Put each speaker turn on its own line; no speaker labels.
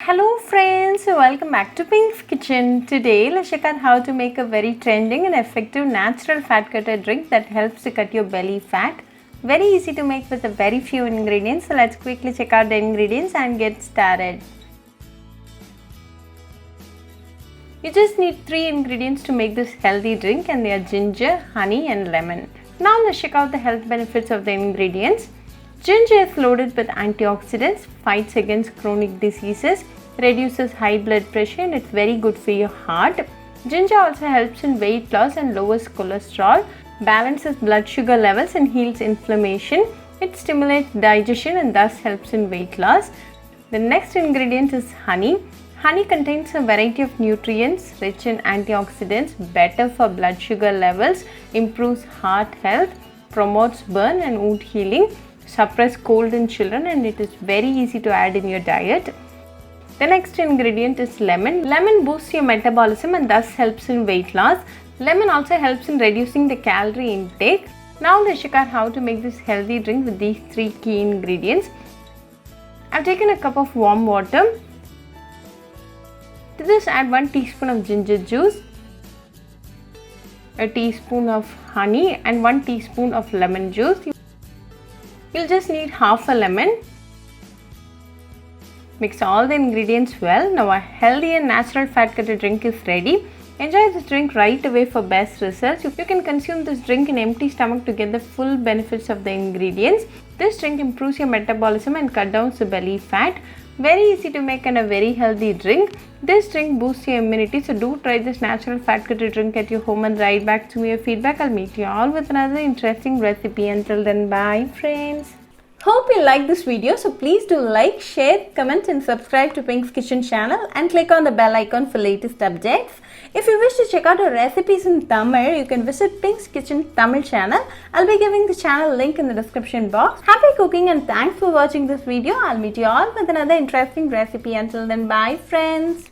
Hello friends, welcome back to Pink's Kitchen. Today let's check out how to make a very trending and effective natural fat cutter drink that helps to cut your belly fat. Very easy to make with a very few ingredients. So let's quickly check out the ingredients and get started. You just need 3 ingredients to make this healthy drink, and they are ginger, honey and lemon. Now let's check out the health benefits of the ingredients. Ginger is loaded with antioxidants, fights against chronic diseases, reduces high blood pressure, and it's very good for your heart. Ginger also helps in weight loss and lowers cholesterol, balances blood sugar levels and heals inflammation. It stimulates digestion and thus helps in weight loss. The next ingredient is honey. Honey contains a variety of nutrients rich in antioxidants, better for blood sugar levels, improves heart health, promotes burn and wound healing, suppress cold in children, and it is very easy to add in your diet. The next ingredient is lemon. Lemon boosts your metabolism and thus helps in weight loss. Lemon also helps in reducing the calorie intake. Now let's check out how to make this healthy drink with these 3 key ingredients. I've taken a cup of warm water. To this add 1 teaspoon of ginger juice, a teaspoon of honey and 1 teaspoon of lemon juice. You'll just need half a lemon. Mix all the ingredients well. Now a healthy and natural fat cutter drink is ready. Enjoy this drink right away for best results. You can consume this drink in empty stomach to get the full benefits of the ingredients. This drink improves your metabolism and cut down the belly fat. Very easy to make and a very healthy drink. This drink boosts your immunity, so do try this natural fat cutter drink at your home and write back to me your feedback. I'll meet you all with another interesting recipe. Until then, bye friends. Hope you like this video, so please do like, share, comment and subscribe to Pink's Kitchen channel and click on the bell icon for latest updates. If you wish to check out our recipes in Tamil, you can visit Pink's Kitchen Tamil channel. I'll be giving the channel link in the description box. Happy cooking and thanks for watching this video. I'll meet you all with another interesting recipe. Until then, bye friends.